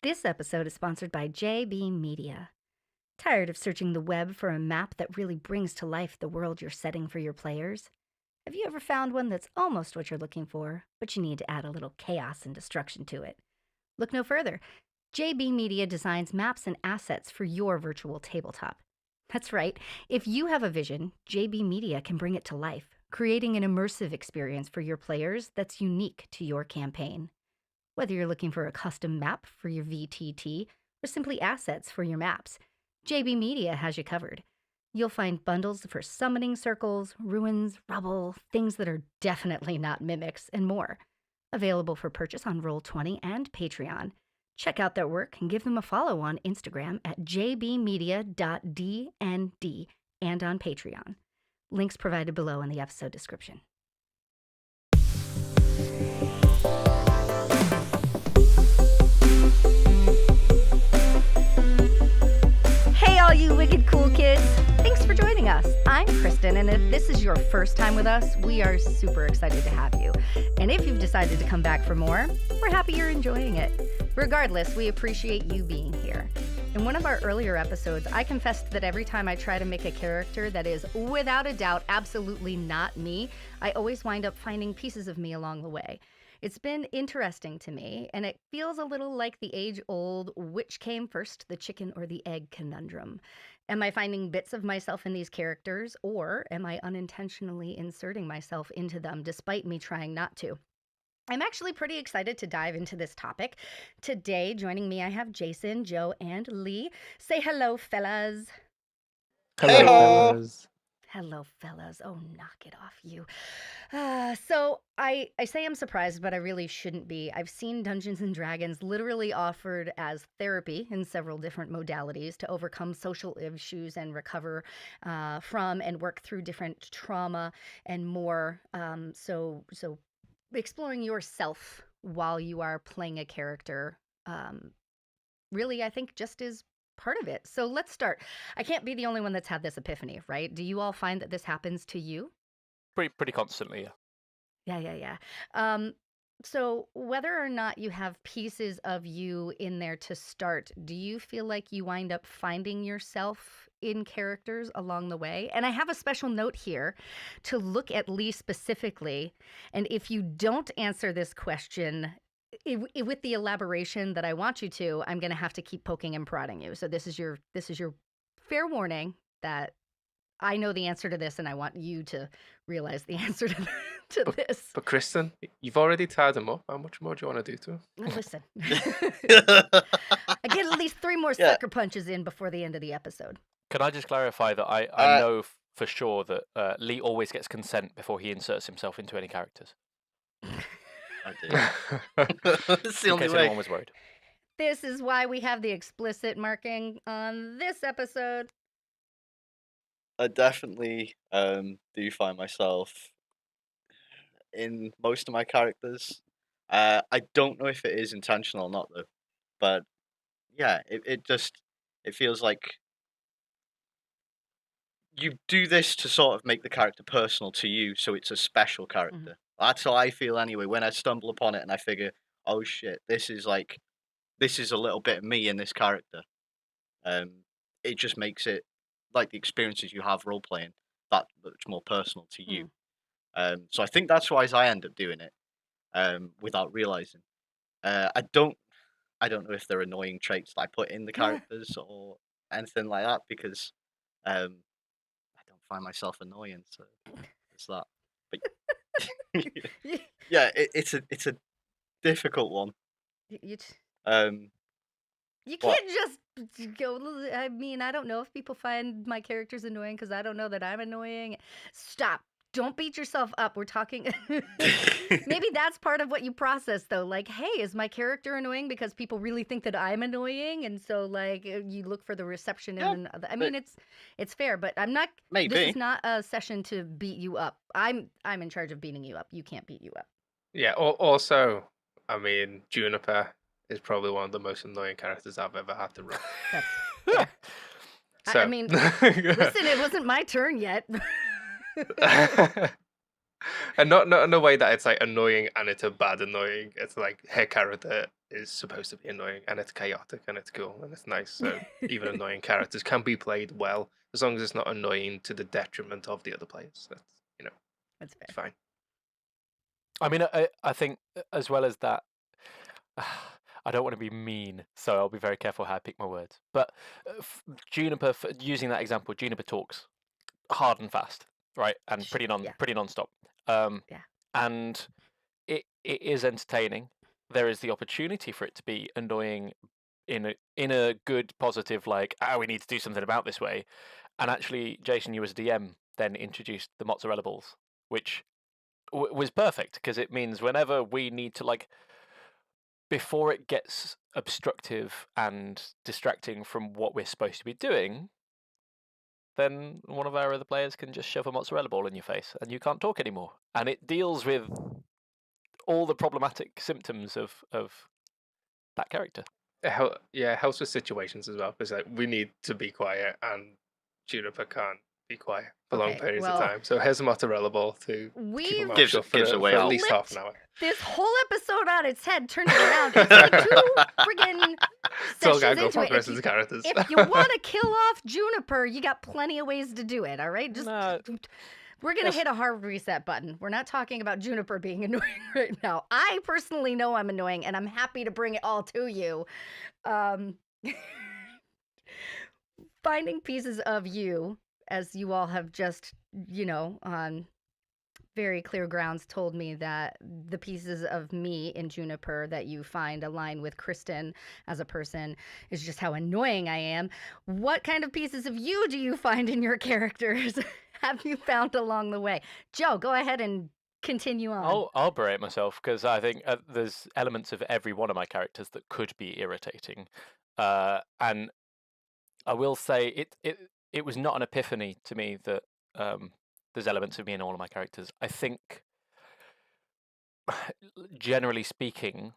This episode is sponsored by JB Media. Tired of searching the web for a map that really brings to life the world you're setting for your players? Have you ever found one that's almost what you're looking for, but you need to add a little chaos and destruction to it? Look no further. JB Media designs maps and assets for your virtual tabletop. That's right. If you have a vision, JB Media can bring it to life, creating an immersive experience for your players that's unique to your campaign. Whether you're looking for a custom map for your VTT or simply assets for your maps, JB Media has you covered. You'll find bundles for summoning circles, ruins, rubble, things that are definitely not mimics, and more. Available for purchase on Roll20 and Patreon. Check out their work and give them a follow on Instagram at jbmedia.dnd and on Patreon. Links provided below in the episode description. Hey, all you wicked cool kids! Thanks for joining us. I'm Kristin, and if this is your first time with us, we are super excited to have you. And if you've decided to come back for more, we're happy you're enjoying it. Regardless, we appreciate you being here. In one of our earlier episodes, I confessed that every time I try to make a character that is, without a doubt, absolutely not me, I always wind up finding pieces of me along the way. It's been interesting to me, and it feels a little like the age-old which came first, the chicken or the egg conundrum. Am I finding bits of myself in these characters, or am I unintentionally inserting myself into them despite me trying not to? I'm actually pretty excited to dive into this topic. Today, joining me, I have Jason, Joe, and Lee. Say hello, fellas. Hello, fellas. Hello, fellas. Oh, knock it off, you. So I say I'm surprised, but I really shouldn't be. I've seen Dungeons & Dragons literally offered as therapy in several different modalities to overcome social issues and recover from and work through different trauma and more. So exploring yourself while you are playing a character really, I think, just is part of it. So let's start. I can't be the only one that's had this epiphany, right? Do you all find that this happens to you? Pretty constantly, yeah. Yeah. So whether or not you have pieces of you in there to start, do you feel like you wind up finding yourself in characters along the way? And I have a special note here to look at Lee specifically. And if you don't answer this question with the elaboration that I want you to, I'm going to have to keep poking and prodding you. So this is your fair warning that I know the answer to this, and I want you to realize the answer to this. But Kristin, you've already tied him up. How much more do you want to do to him? Listen, I get at least 3 more sucker punches in before the end of the episode. Can I just clarify that I know for sure that Lee always gets consent before he inserts himself into any characters? I do. It's the only In case way. anyone was worried. This is why we have the explicit marking on this episode. I definitely do find myself in most of my characters. I don't know if it is intentional or not, though. But yeah, it feels like you do this to sort of make the character personal to you, so it's a special character. That's how I feel anyway. When I stumble upon it and I figure, oh shit, this is a little bit of me in this character. It just makes it like the experiences you have role playing that much more personal to you. So I think that's why I end up doing it without realizing. I don't know if they're annoying traits that I put in the characters or anything like that, because I don't find myself annoying, so it's that. But yeah, it's a difficult one. You can't just go, I mean, I don't know if people find my characters annoying because I don't know that I'm annoying. Stop. Don't beat yourself up. We're talking. Maybe that's part of what you process, though. Like, hey, is my character annoying because people really think that I'm annoying? And so, like, you look for the reception. Yeah, I mean, it's fair, but I'm not. Maybe. This is not a session to beat you up. I'm in charge of beating you up. You can't beat you up. Yeah. Also, I mean, Juniper is probably one of the most annoying characters I've ever had to run. That's fair. So, I mean, listen, it wasn't my turn yet. And not in a way that it's like annoying and it's a bad annoying. It's like her character is supposed to be annoying, and it's chaotic, and it's cool, and it's nice. So even annoying characters can be played well as long as it's not annoying to the detriment of the other players. That's That's it's fair. fine. I mean, I think as well as that, I don't want to be mean, so I'll be very careful how I pick my words. But Juniper, using that example, Juniper talks hard and fast, right, and pretty Yeah. non-stop. Yeah. And it is entertaining. There is the opportunity for it to be annoying in a good, positive, like, we need to do something about this way. And actually, Jason, you as DM then introduced the mozzarella balls, which was perfect because it means whenever we need to, like, before it gets obstructive and distracting from what we're supposed to be doing, then one of our other players can just shove a mozzarella ball in your face and you can't talk anymore. And it deals with all the problematic symptoms of that character. It helps with situations as well because like, we need to be quiet, and Juniper can't be quiet for long Okay, periods well, of time. So here's a mozzarella ball to keep her we've mouth Gives- shut for, gives for away at all- least half an hour. this whole episode on its head, turned it around. It's like 2 friggin' It's all sessions gotta go into it. progress as characters. If you want to kill off Juniper, you got plenty of ways to do it, all right? No. We're going to hit a hard reset button. We're not talking about Juniper being annoying right now. I personally know I'm annoying, and I'm happy to bring it all to you. Finding pieces of you, as you all have just, on very clear grounds told me that the pieces of me in Juniper that you find align with Kristin as a person is just how annoying I am. What kind of pieces of you do you find in your characters? Have you found along the way? Joe, go ahead and continue on. I'll berate myself because I think there's elements of every one of my characters that could be irritating, and I will say it was not an epiphany to me that there's elements of me in all of my characters. I think, generally speaking,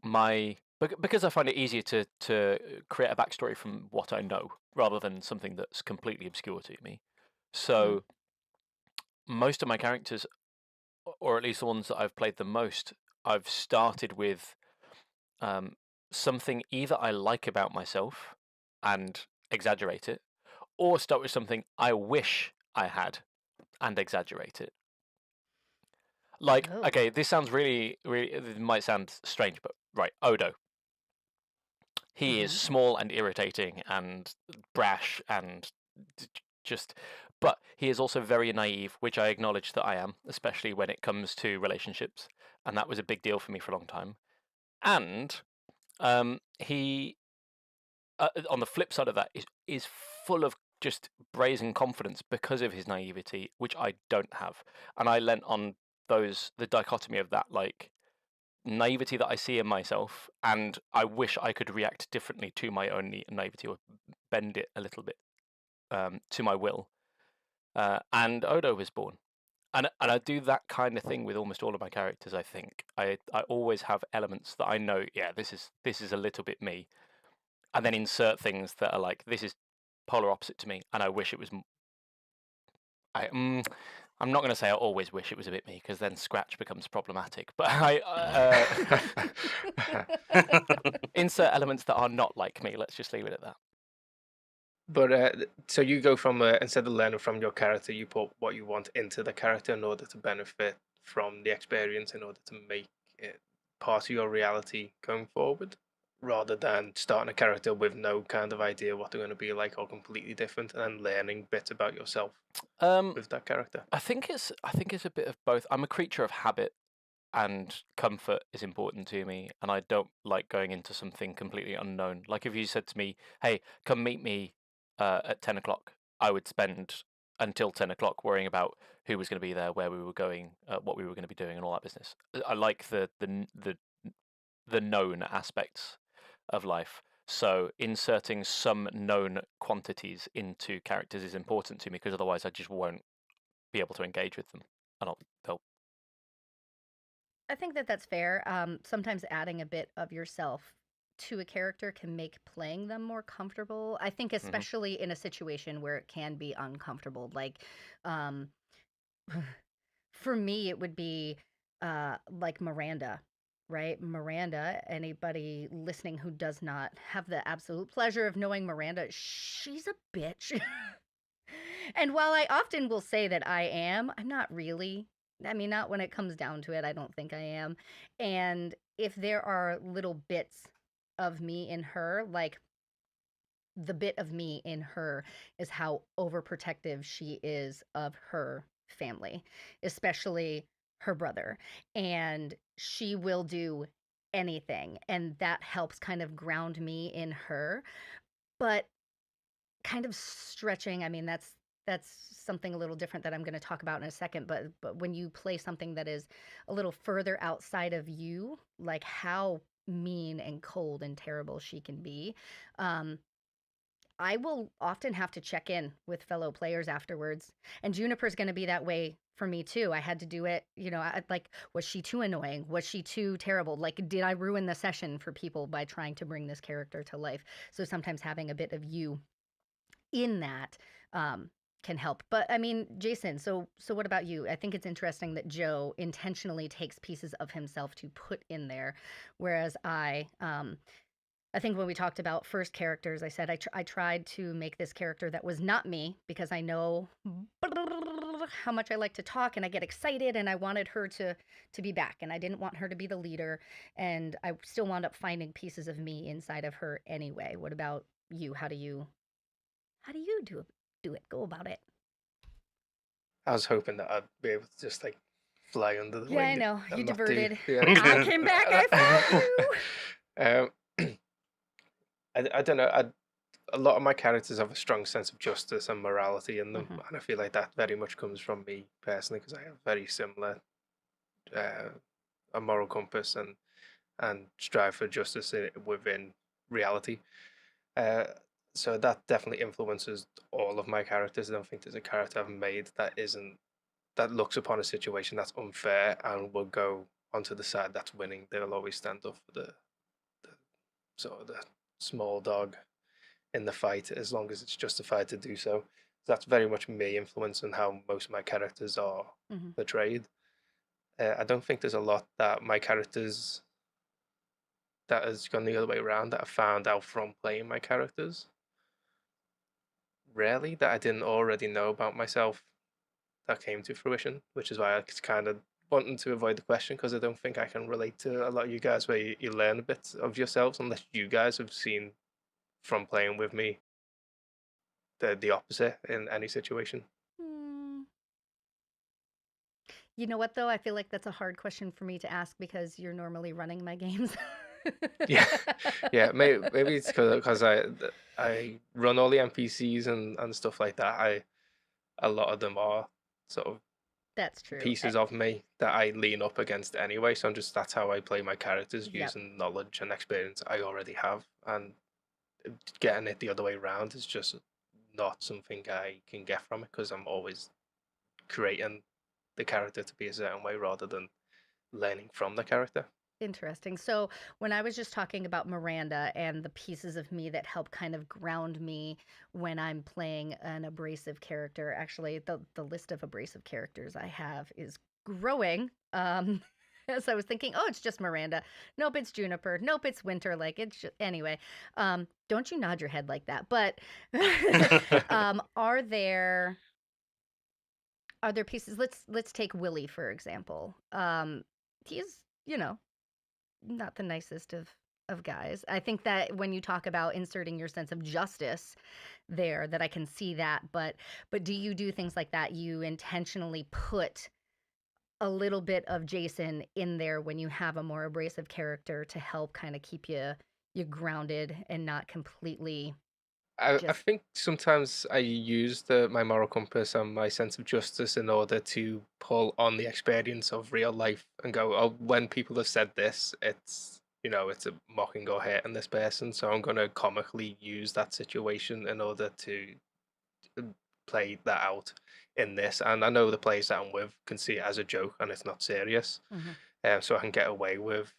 because I find it easier to create a backstory from what I know rather than something that's completely obscure to me. So most of my characters, or at least the ones that I've played the most, I've started with something either I like about myself and exaggerate it, or start with something I wish I had and exaggerate it. Like, Oh. okay, this sounds really, really, it might sound strange, but right, Odo. He is small and irritating and brash and just, but he is also very naive, which I acknowledge that I am, especially when it comes to relationships, and that was a big deal for me for a long time. And he, on the flip side of that, is full of just brazen confidence because of his naivety, which I don't have, and I lent on the dichotomy of that, like, naivety that I see in myself, and I wish I could react differently to my own naivety or bend it a little bit to my will. And Odo was born, and I do that kind of thing with almost all of my characters. I think I always have elements that I know, yeah, this is a little bit me, and then insert things that are like, this is polar opposite to me, and I wish it was. I'm not going to say I always wish it was a bit me, because then Scratch becomes problematic. But I insert elements that are not like me. Let's just leave it at that. But so you go from instead of learning from your character, you put what you want into the character in order to benefit from the experience, in order to make it part of your reality going forward, rather than starting a character with no kind of idea what they're going to be like, or completely different, and then learning bits about yourself with that character. I think it's a bit of both. I'm a creature of habit, and comfort is important to me, and I don't like going into something completely unknown. Like if you said to me, "Hey, come meet me at 10 o'clock," I would spend until 10 o'clock worrying about who was going to be there, where we were going, what we were going to be doing, and all that business. I like the known aspects of life. So inserting some known quantities into characters is important to me, because otherwise I just won't be able to engage with them, and they'll. I think that that's fair. Sometimes adding a bit of yourself to a character can make playing them more comfortable. I think especially in a situation where it can be uncomfortable. Like, for me, it would be like Miranda right? Miranda, anybody listening who does not have the absolute pleasure of knowing Miranda, she's a bitch. And while I often will say that I'm not really. I mean, not when it comes down to it. I don't think I am. And if there are little bits of me in her, like the bit of me in her is how overprotective she is of her family, especially her brother. And she will do anything. And that helps kind of ground me in her. But kind of stretching, I mean, that's something a little different that I'm going to talk about in a second, but when you play something that is a little further outside of you, like how mean and cold and terrible she can be, um, I will often have to check in with fellow players afterwards. And Juniper's going to be that way for me too. I had to do it, like, was she too annoying? Was she too terrible? Like, did I ruin the session for people by trying to bring this character to life? So sometimes having a bit of you in that can help. But I mean, Jason, so what about you? I think it's interesting that Joe intentionally takes pieces of himself to put in there, whereas I think when we talked about first characters, I said I tried to make this character that was not me because I know how much I like to talk and I get excited and I wanted her to be back and I didn't want her to be the leader and I still wound up finding pieces of me inside of her anyway. What about you? How do you do it? Go about it. I was hoping that I'd be able to just like fly under the Yeah, wing. I know. You and not do diverted. the I came back. I found you. I don't know. A lot of my characters have a strong sense of justice and morality in them, and I feel like that very much comes from me personally because I have very similar a moral compass and strive for justice within reality. So that definitely influences all of my characters. I don't think there's a character I've made that looks upon a situation that's unfair and will go onto the side that's winning. They'll always stand up for the sort of the small dog in the fight as long as it's justified to do so. That's very much me influencing how most of my characters are portrayed. I don't think there's a lot that my characters that has gone the other way around that I found out from playing my characters. Rarely that I didn't already know about myself that came to fruition, which is why I was kind of wanting to avoid the question because I don't think I can relate to a lot of you guys where you learn a bit of yourselves unless you guys have seen from playing with me the opposite in any situation. You know what, though? I feel like that's a hard question for me to ask because you're normally running my games. Yeah. Maybe it's because I run all the NPCs and stuff like that. A lot of them are sort of That's true. pieces of me that I lean up against anyway. So that's how I play my characters Yep. using knowledge and experience I already have, and getting it the other way around is just not something I can get from it because I'm always creating the character to be a certain way rather than learning from the character. Interesting. So when I was just talking about Miranda and the pieces of me that help kind of ground me when I'm playing an abrasive character, actually the list of abrasive characters I have is growing. As I was thinking, oh, it's just Miranda. Nope, it's Juniper. Nope, it's Winter. Like it's just, anyway. Don't you nod your head like that. But are there pieces? Let's take Willie for example. He's not the nicest of guys. I think that when you talk about inserting your sense of justice there, that I can see that. But do you do things like that? You intentionally put a little bit of Jason in there when you have a more abrasive character to help kind of keep you grounded and not completely. I think sometimes I use my moral compass and my sense of justice in order to pull on the experience of real life and go, oh, when people have said this, it's it's a mocking or hating this person, so I'm gonna comically use that situation in order to play that out in this. And I know the players that I'm with can see it as a joke and it's not serious, so I can get away with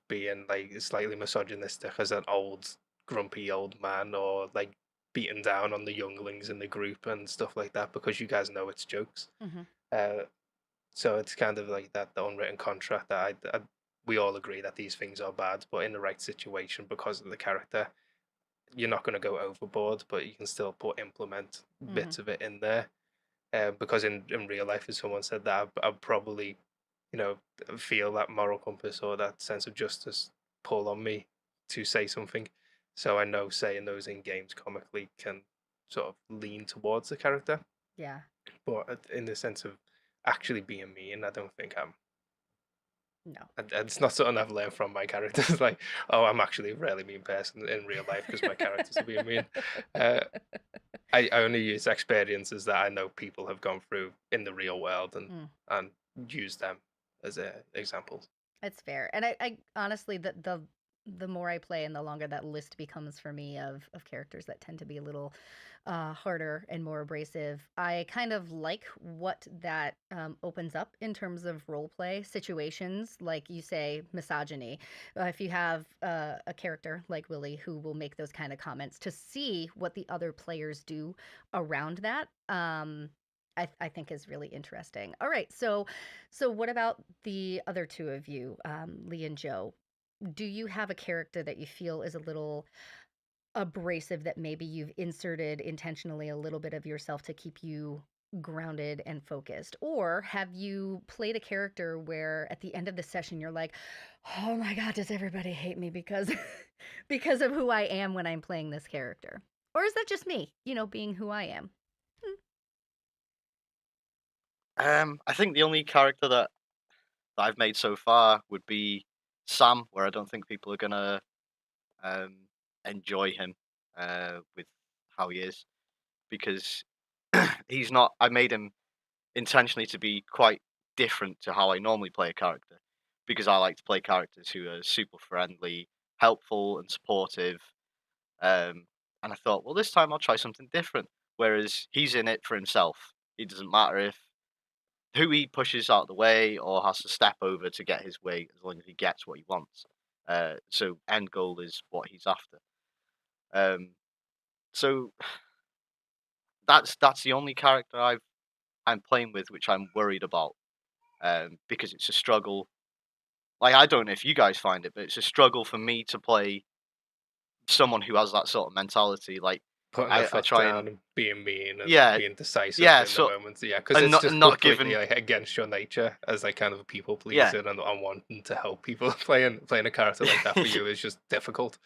being like slightly misogynistic as an old grumpy old man or like beating down on the younglings in the group and stuff like that because you guys know it's jokes. So it's kind of like the unwritten contract that I we all agree that these things are bad, but in the right situation, because of the character, you're not going to go overboard, but you can still implement bits of it in there. Because in real life, as someone said that, I'd probably, feel that moral compass or that sense of justice pull on me to say something. So I know saying those in games comically can sort of lean towards the character, Yeah. but in the sense of actually being mean, I don't think I'm. No. It's not something I've learned from my characters. Like, oh, I'm actually a really mean person in real life because my characters are being mean. I only use experiences that I know people have gone through in the real world and use them as examples. It's fair. And I honestly, the more I play and the longer that list becomes for me of characters that tend to be a little harder and more abrasive, I kind of like what that opens up in terms of role play situations. Like you say, misogyny. If you have a character like Willie who will make those kind of comments, to see what the other players do around that, I think is really interesting. All right, so what about the other two of you, Lee and Joe? Do you have a character that you feel is a little abrasive that maybe you've inserted intentionally a little bit of yourself to keep you grounded and focused? Or have you played a character where at the end of the session you're like, oh my God, does everybody hate me because because of who I am when I'm playing this character? Or is that just me, being who I am? I think the only character that I've made so far would be Sam, where I don't think people are gonna enjoy him with how he is, because he's not. I made him intentionally to be quite different to how I normally play a character, because I like to play characters who are super friendly, helpful, and supportive. And I thought, well, this time I'll try something different. Whereas he's in it for himself. It doesn't matter if who he pushes out of the way or has to step over to get his way, as long as he gets what he wants. So end goal is what he's after. So that's the only character I'm playing with, which I'm worried about, because it's a struggle. Like, I don't know if you guys find it, but it's a struggle for me to play someone who has that sort of mentality. Like, Putting I their foot try down and and being mean and yeah, being decisive yeah, in the so moments. Yeah, because it's just not completely giving, like against your nature as like kind of a people yeah, pleaser and wanting to help people. Playing a character like that for you is just difficult.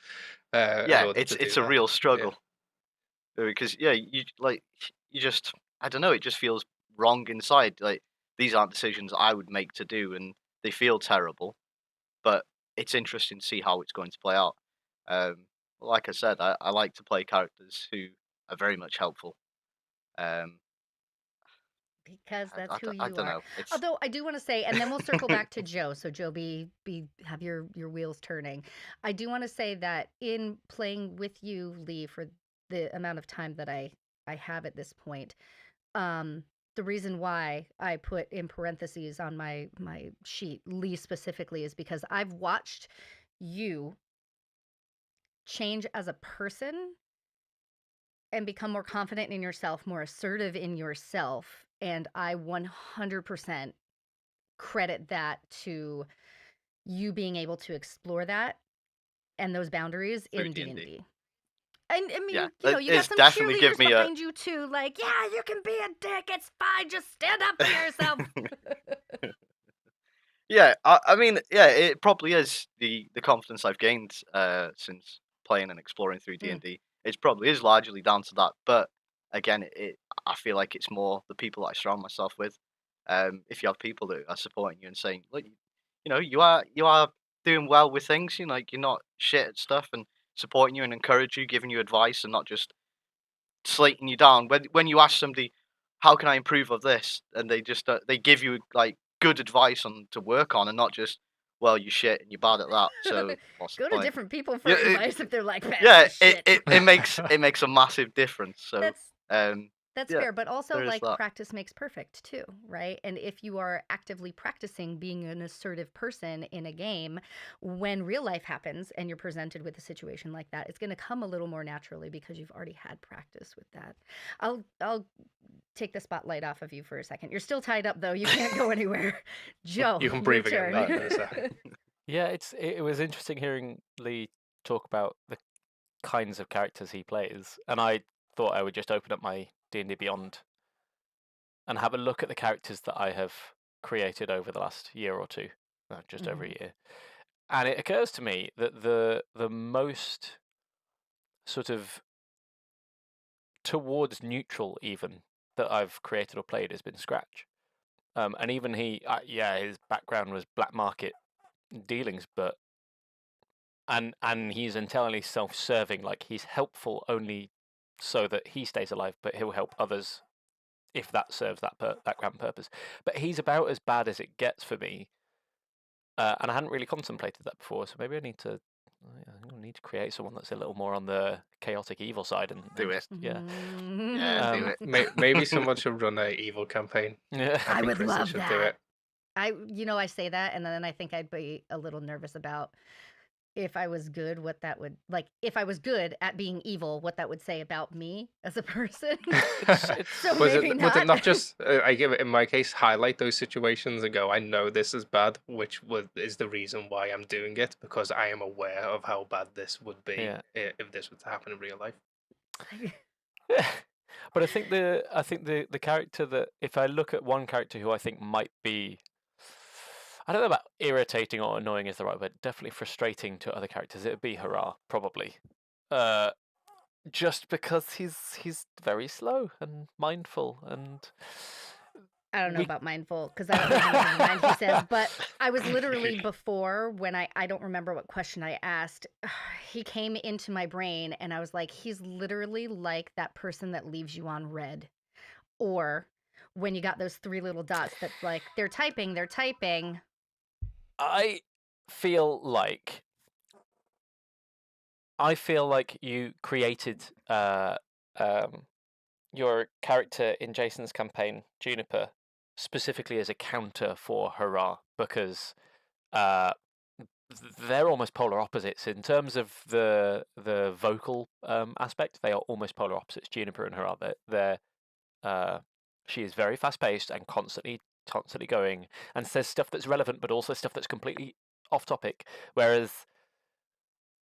In yeah, order to do it's a that. real Yeah. struggle, because you just, I don't know, it just feels wrong inside. Like, these aren't decisions I would make to do, and they feel terrible. But it's interesting to see how it's going to play out. Um, like I said, I like to play characters who are very much helpful. Um, Because that's who I you don't are. know. It's Although I do want to say, and then we'll circle back to Joe. So Joe, have your wheels turning. I do want to say that in playing with you, Lee, for the amount of time that I have at this point, the reason why I put in parentheses on my sheet Lee specifically is because I've watched you change as a person and become more confident in yourself, more assertive in yourself. And I 100% credit that to you being able to explore that and those boundaries through in D&D. D&D. And I Yeah, mean, you got it's some definitely give cheerleaders me a. behind you too, like, yeah, you can be a dick, it's fine, just stand up for yourself. Yeah, I mean, yeah, it probably is the confidence I've gained since playing and exploring through D&D. It probably is largely down to that, but again, I feel like it's more the people that I surround myself with. If you have people that are supporting you and saying, look, you are doing well with things, like, you're not shit at stuff, and supporting you and encourage you, giving you advice, and not just slating you down. When you ask somebody, how can I improve of this, and they just they give you like good advice on to work on, and not just, well, you shit and you're bad at that, so what's the Go to point? different people for Yeah, advice if they're like, man, yeah, this is shit. it makes a massive difference. So That's yeah, fair, but also there is like that. practice makes perfect too, right? And if you are actively practicing being an assertive person in a game, when real life happens and you're presented with a situation like that, it's going to come a little more naturally because you've already had practice with that. I'll take the spotlight off of you for a second. You're still tied up though. You can't go anywhere. Joe, You can your breathe again turn. now in a second. Yeah, it was interesting hearing Lee talk about the kinds of characters he plays, and I thought I would just open up my D&D Beyond and have a look at the characters that I have created over the last year or two, just over a year. And it occurs to me that the most sort of towards neutral even that I've created or played has been Scratch. And even his background was black market dealings, but and he's entirely self-serving. Like he's helpful only so that he stays alive, but he'll help others if that serves that grand purpose. But he's about as bad as it gets for me, and I hadn't really contemplated that before. So maybe I need to create someone that's a little more on the chaotic evil side and Do it. Yeah. Yeah, do it. Maybe someone should run an evil campaign. Yeah. I think would Kristin love should that. do it. I say that, and then I think I'd be a little nervous about if I was good, what that would if I was good at being evil, what that would say about me as a person. So Would maybe it not not. just, I give it in my case, highlight those situations and go, I know this is bad, which is the reason why I'm doing it, because I am aware of how bad this would be Yeah. if this was to happen in real life. But I think the character that, if I look at one character who I think might be, I don't know about irritating or annoying is the right word, definitely frustrating to other characters, it would be Hurrah, probably. Just because he's very slow and mindful, and I don't know about mindful because I don't know how many lines he says, but I was literally before when I don't remember what question I asked. He came into my brain and I was like, he's literally like that person that leaves you on red, or when you got those 3 little dots that like they're typing. I feel like you created your character in Jason's campaign, Juniper, specifically as a counter for Hurrah, because they're almost polar opposites in terms of the vocal aspect. They are almost polar opposites. Juniper and Hurrah, she is very fast paced and constantly going, and says stuff that's relevant, but also stuff that's completely off topic. Whereas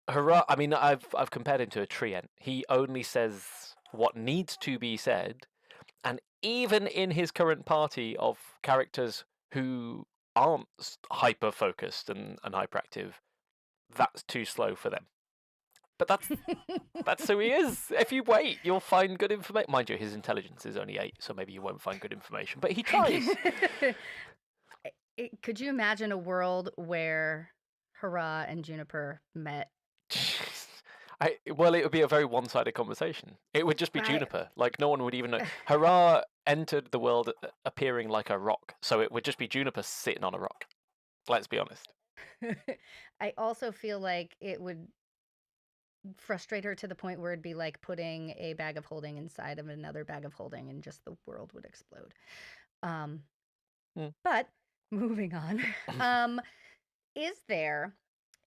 Hurrah, I mean, I've compared him to a tree ant. He only says what needs to be said, and even in his current party of characters who aren't hyper focused and hyperactive, that's too slow for them. But that's who he is. If you wait, you'll find good information. Mind you, his intelligence is only 8, so maybe you won't find good information. But he tries. Could you imagine a world where Hurrah and Juniper met? Well, it would be a very one-sided conversation. It would just be Right. Juniper. Like, no one would even know. Hurrah entered the world appearing like a rock, so it would just be Juniper sitting on a rock. Let's be honest. I also feel like it would frustrate her to the point where it'd be like putting a bag of holding inside of another bag of holding and just the world would explode. But moving on, is there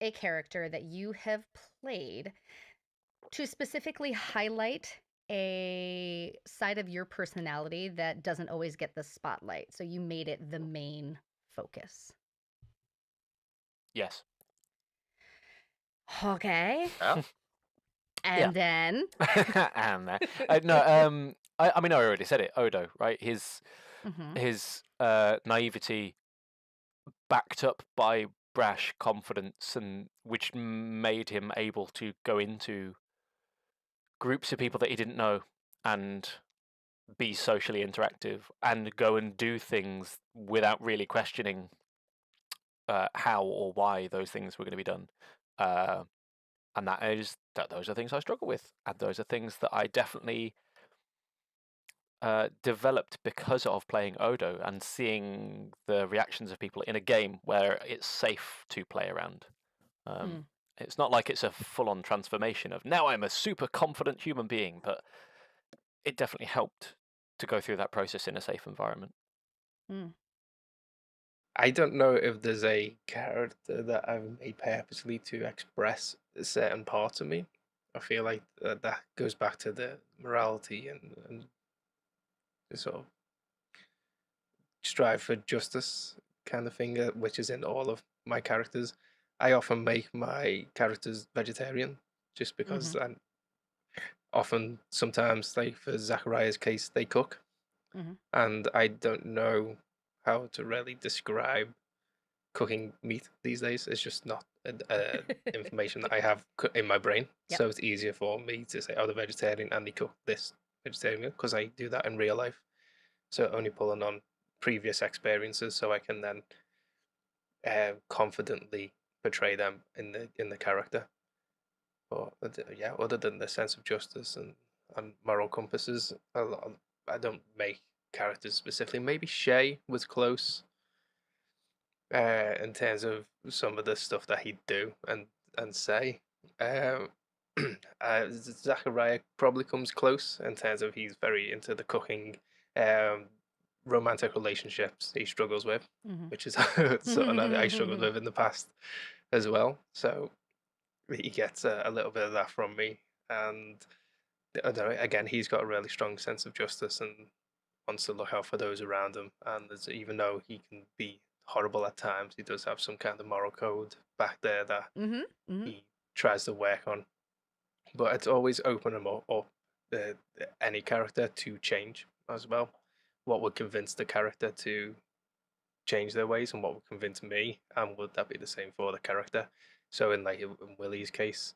a character that you have played to specifically highlight a side of your personality that doesn't always get the spotlight? So you made it the main focus. Yes. Okay. Yeah. And then And no, I mean, I already said it. Odo, right? His naivety, backed up by brash confidence, and which made him able to go into groups of people that he didn't know and be socially interactive and go and do things without really questioning how or why those things were going to be done. And those are things I struggle with, and those are things that I definitely developed because of playing Odo and seeing the reactions of people in a game where it's safe to play around. It's not like it's a full-on transformation of now I'm a super confident human being, but it definitely helped to go through that process in a safe environment. I don't know if there's a character that I've made purposely to express certain parts of me. I feel like that goes back to the morality and the sort of strive for justice kind of thing, which is in all of my characters. I often make my characters vegetarian just because I'm often sometimes like for Zachariah's case they cook, and I don't know how to really describe cooking meat these days. It's just not information that I have in my brain. Yep. So it's easier for me to say, oh, the vegetarian and they cook this vegetarian meal because I do that in real life. So only pulling on previous experiences so I can then confidently portray them in the character. But yeah, other than the sense of justice and moral compasses, I don't make characters specifically. Maybe Shay was close in terms of some of the stuff that he'd do and say. Um, Zachariah probably comes close in terms of he's very into the cooking, um, romantic relationships he struggles with, which is something that I struggled with in the past as well. So he gets a little bit of that from me, and I don't know, again, he's got a really strong sense of justice and wants to look out for those around him. And even though he can be horrible at times, he does have some kind of moral code back there that he tries to work on. But it's always open him up any character to change as well. What would convince the character to change their ways, and what would convince me, and would that be the same for the character? So in Willie's case,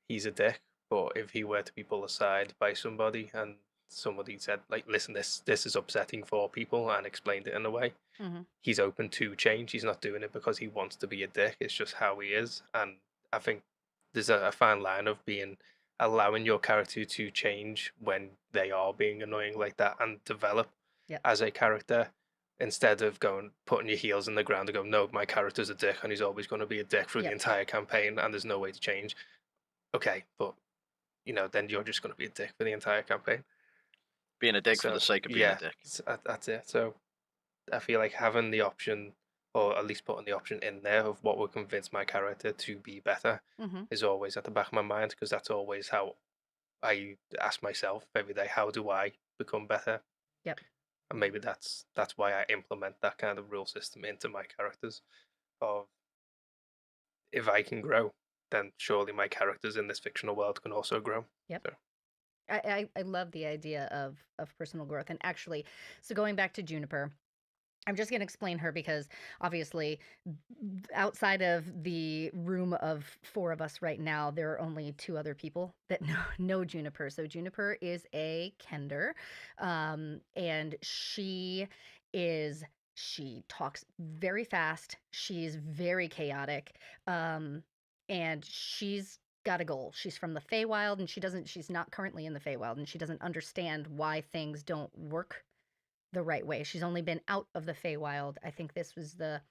he's a dick, but if he were to be pulled aside by somebody and somebody said, like, listen, this is upsetting for people, and explained it in a way, he's open to change. He's not doing it because he wants to be a dick. It's just how he is. And I think there's a fine line of allowing your character to change when they are being annoying like that and develop as a character, instead of putting your heels in the ground and go, no, my character's a dick and he's always going to be a dick through the entire campaign and there's no way to change. Okay, but then you're just going to be a dick for the entire campaign. Being a dick for the sake of being a dick. That's it. So I feel like having the option, or at least putting the option in there of what would convince my character to be better, is always at the back of my mind, because that's always how I ask myself every day, how do I become better? Yep. And maybe that's why I implement that kind of rule system into my characters. Of, if I can grow, then surely my characters in this fictional world can also grow. Yep. So. I love the idea of personal growth. And actually, so going back to Juniper, I'm just going to explain her because obviously outside of the room of 4 of us right now, there are only 2 other people that know Juniper. So Juniper is a Kender, and she talks very fast. She's very chaotic, and she's got a goal. She's from the Feywild, and she's not currently in the Feywild, and she doesn't understand why things don't work the right way. She's only been out of the Feywild. I think this was the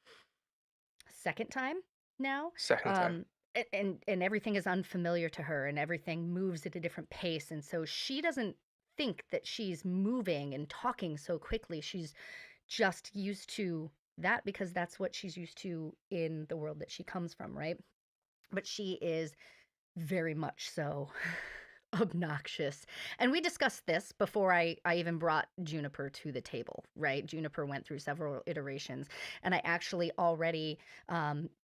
second time now. Second time. And everything is unfamiliar to her, and everything moves at a different pace. And so she doesn't think that she's moving and talking so quickly. She's just used to that because that's what she's used to in the world that she comes from, right? But she is very much so obnoxious. And we discussed this before I even brought Juniper to the table, right? Juniper went through several iterations. And I actually already,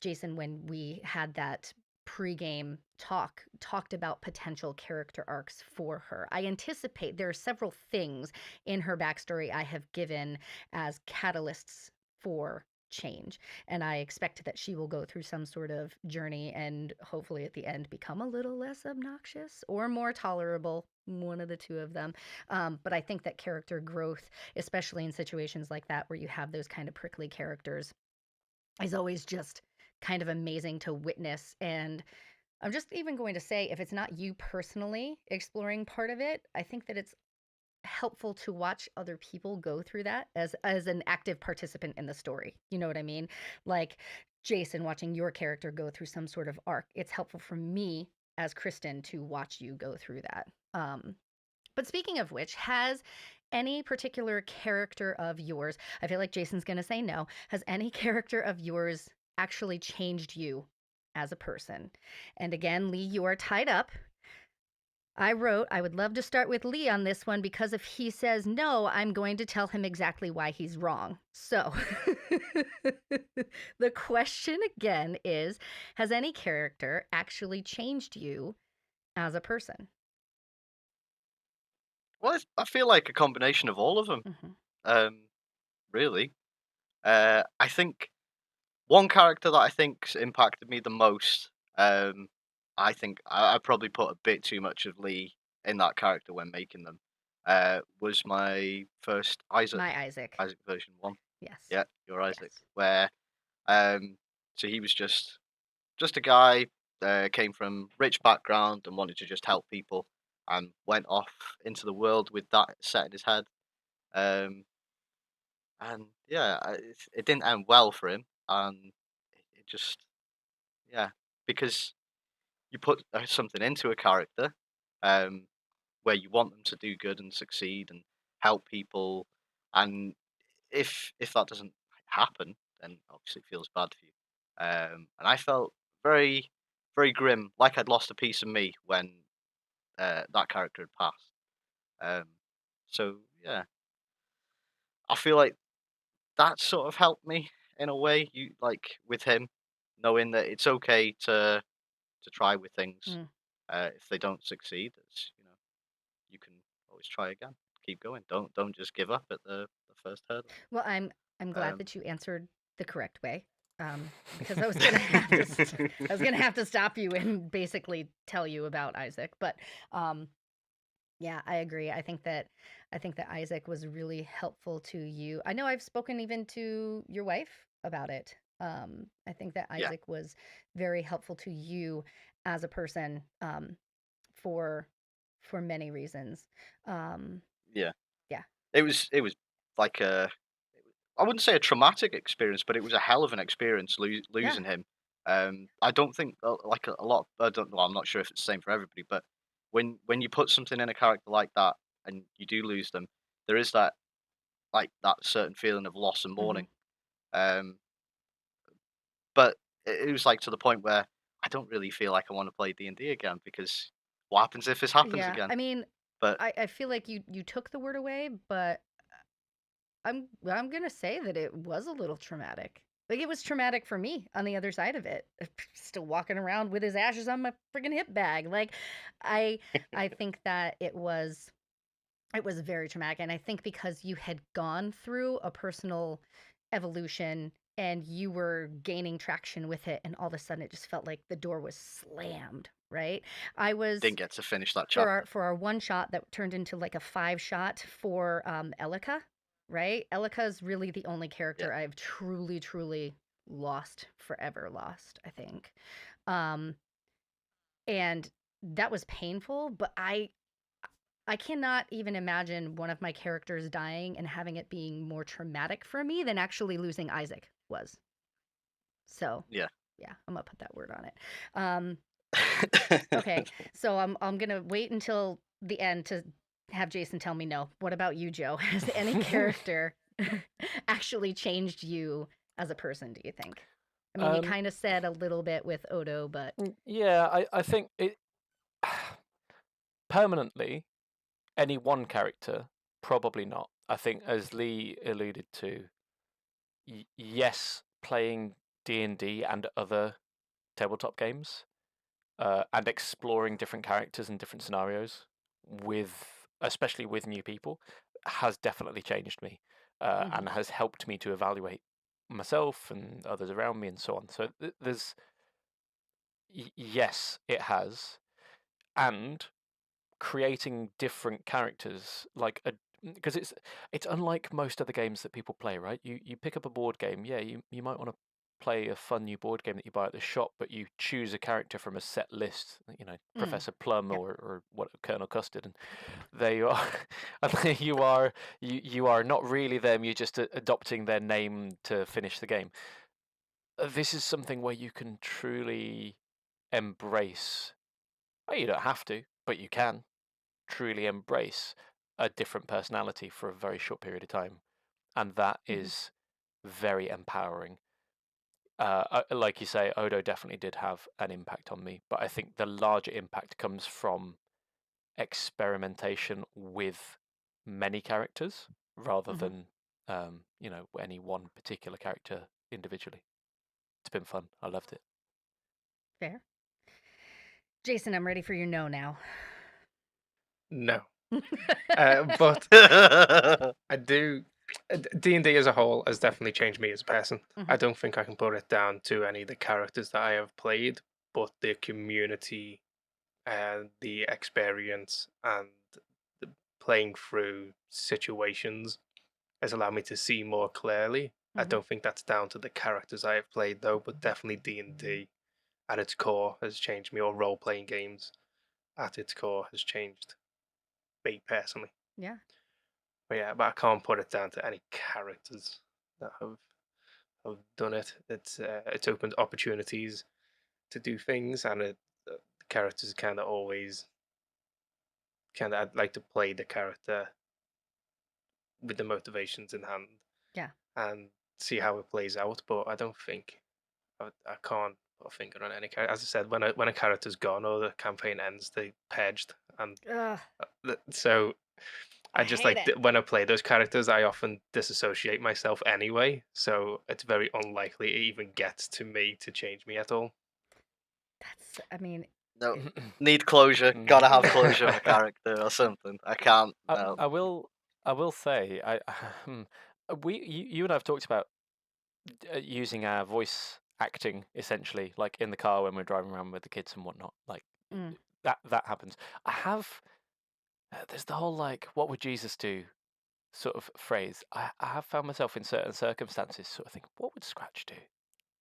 Jason, when we had that pregame talked about potential character arcs for her. I anticipate there are several things in her backstory I have given as catalysts for change, and I expect that she will go through some sort of journey and hopefully at the end become a little less obnoxious or more tolerable, one of the 2 of them. But I think that character growth, especially in situations like that where you have those kind of prickly characters, is always just kind of amazing to witness. And I'm just even going to say, if it's not you personally exploring part of it, I think that it's helpful to watch other people go through that as an active participant in the story. You know what I mean? Like Jason, watching your character go through some sort of arc. It's helpful for me as Kristin to watch you go through that. But speaking of which, has any particular character of yours, I feel like Jason's going to say no, has any character of yours actually changed you as a person? And again, Lee, you are tied up. I wrote, I would love to start with Lee on this one because if he says no, I'm going to tell him exactly why he's wrong. So the question again is, has any character actually changed you as a person? Well, I feel like a combination of all of them, Mm-hmm. really. I think one character that I think's impacted me the most, I think I probably put a bit too much of Lee in that character when making them, was my first Isaac, My Isaac. Isaac version 1. Yes. Yeah, your Isaac, Yes. where, so he was just a guy, came from rich background and wanted to just help people, and went off into the world with that set in his head. Um, and yeah, it didn't end well for him, and it just yeah, because you put something into a character, um, where you want them to do good and succeed and help people, and if that doesn't happen, then obviously it feels bad for you. And I felt very very grim, like I'd lost a piece of me when that character had passed. Um, so yeah, I feel like that sort of helped me in a way. You like with him, knowing that it's okay to try with things. Mm. If they don't succeed, it's you can always try again. Keep going. Don't just give up at the first hurdle. Well, I'm glad Um, that you answered the correct way, because I was gonna have to I was gonna have to stop you and basically tell you about Isaac. But yeah, I agree. I think that Isaac was really helpful to you. I know I've spoken even to your wife about it. I think that yeah, Isaac was very helpful to you as a person, for many reasons. Um, yeah. yeah, It was like I wouldn't say a traumatic experience, but it was a hell of an experience yeah. losing him. I don't think like a lot. I don't. Well, I'm not sure if it's the same for everybody, but when you put something in a character like that and you do lose them, there is that like that certain feeling of loss and Hmm. mourning. Um, but it was like to the point where I don't really feel like I want to play D&D again because what happens if this happens Yeah, again? I mean, But I feel like you took the word away, but I'm gonna say that it was a little traumatic. Like it was traumatic for me on the other side of it. Still walking around with his ashes on my friggin' hip bag. Like I I think that it was very traumatic, and I think because you had gone through a personal evolution and you were gaining traction with it, and all of a sudden it just felt like the door was slammed, right? I was didn't get to finish that chapter. for our one shot that turned into like a 5 shot for Elika, right? Elika is really the only Yeah, character I've truly lost, forever lost, I think. Um, and that was painful, but I cannot even imagine one of my characters dying and having it being more traumatic for me than actually losing Isaac was. So, yeah. yeah, I'm gonna put that word on it. Um, okay, so I'm gonna wait until the end to have Jason tell me no. What about you, Joe? Has any character actually changed you as a person, do you think? I mean, you Um, kind of said a little bit with Odo, but yeah, I think it permanently any one character probably not. I think as Lee alluded to, yes, playing D&D and other tabletop games, and exploring different characters and different scenarios with, especially with new people, has definitely changed me, mhm, and has helped me to evaluate myself and others around me and so on. So there's yes, it has, and creating different characters like a because it's unlike most other games that people play, right? You pick up a board game, yeah, you might want to play a fun new board game that you buy at the shop, but you choose a character from a set list, mm, Professor Plum yep, or what Colonel Custard, and they are and there you are not really them, you're just adopting their name to finish the game. This is something where you can truly embrace. Well, you don't have to, but you can truly embrace a different personality for a very short period of time, and that mhm, is very empowering. Like you say, Odo definitely did have an impact on me, but I think the larger impact comes from experimentation with many characters rather Mhm. than any one particular character individually. It's been fun. I loved it. Fair. Jason, I'm ready for your no now. No. But I do. D&D as a whole has definitely changed me as a person. I Mhm. don't think I can put it down to any of the characters that I have played, but the community and the experience and the playing through situations has allowed me to see more clearly. I Mhm. don't think that's down to the characters I have played though, but definitely D&D at its core has changed me, or role-playing games at its core has changed me personally. Yeah. But I can't put it down to any characters that have done it. It's opened opportunities to do things, and the characters kind of always I'd like to play the character with the motivations in hand Yeah. and see how it plays out. But I don't think I can't put a finger on any character. As I said, when a character's gone or the campaign ends, they purged, and Ugh, so I I just hate it. when I play those characters, I often disassociate myself anyway. So it's very unlikely it even gets to me to change me at all. I mean, No, need closure. Mm. Gotta have closure on a character or something. I can't. No. I will say you and I have talked about using our voice acting essentially, like in the car when we're driving around with the kids and whatnot. Like Mm. that happens. I have there's the whole like what would Jesus do sort of phrase. I have found myself in certain circumstances sort of think, what would Scratch do?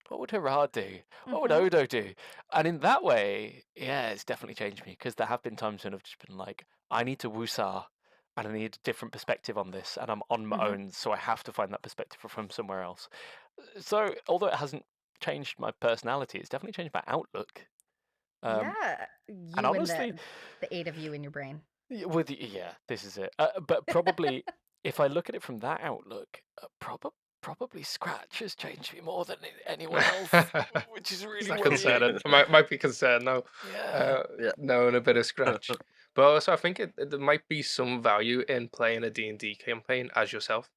What would Hurrah do? What would Mhm. Odo do? And in that way, yeah, it's definitely changed me because there have been times when I've just been like, I need to woosah and I need a different perspective on this and I'm on my Mhm. own, so I have to find that perspective from somewhere else. So although it hasn't changed my personality, it's definitely changed my outlook. Yeah. And You and honestly, the 8 of you in your brain. this is it. But probably if I look at it from that outlook, probably Scratch has changed me more than anyone else, which is really Is that weird. concerning? Might be concerned now. Yeah. Yeah. Knowing a bit of Scratch. But also, I think there might be some value in playing a D&D campaign as yourself,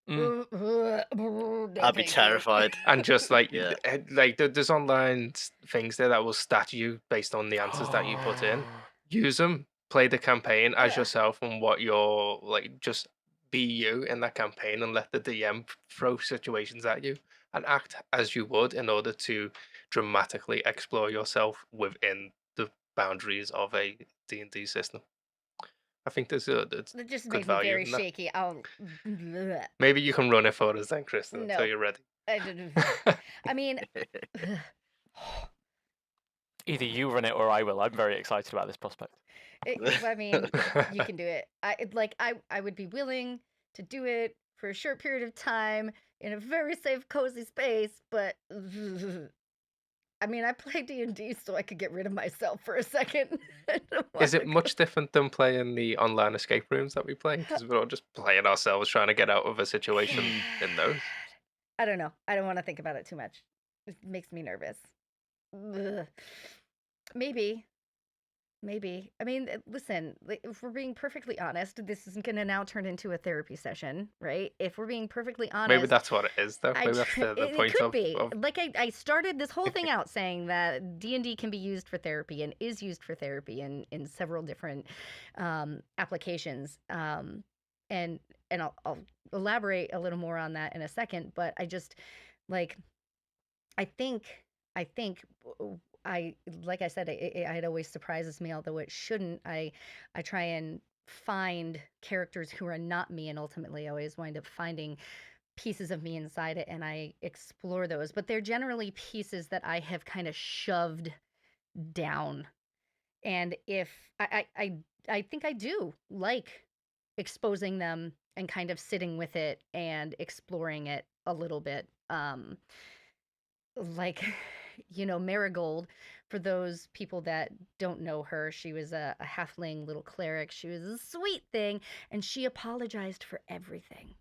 Mm. No, I'd be thank you. terrified. and just Yeah. there's online things there that will stat you based on the answers that you put in. Use them, play the campaign as Ugh. yourself, and what you're like. Just be you in that campaign, and let the DM throw situations at you, and act as you would in order to dramatically explore yourself within the boundaries of a D&D system. I think there's That just good makes me value very in that. shaky. Bleh. Maybe you can run it for us then, Kristen, until No. you're ready. I mean, Either you run it or I will. I'm very excited about this prospect. I mean, you can do it. I would be willing to do it for a short period of time in a very safe, cozy space, but I mean, I play D&D so I could get rid of myself for a second. I don't Is it wanna much different than playing the online escape rooms that we play? Because we're all just playing ourselves, trying to get out of a situation in those. I don't know. I don't want to think about it too much. It makes me nervous. Ugh. Maybe. Maybe. I mean, listen, if we're being perfectly honest, this isn't going to now turn into a therapy session, right? If we're being perfectly honest, Maybe that's what it is, though. Maybe that's the it point could of, be. of Like I started this whole thing out saying that D&D can be used for therapy and is used for therapy in several different applications. And I'll elaborate a little more on that in a second, but I just like I think I think I like I said it always surprises me, although it shouldn't. I try and find characters who are not me, and ultimately I always wind up finding pieces of me inside it, and I explore those. But they're generally pieces that I have kind of shoved down. And if I think I do like exposing them and kind of sitting with it and exploring it a little bit. Like Marigold, for those people that don't know her, she was a halfling little cleric. She was a sweet thing, and she apologized for everything.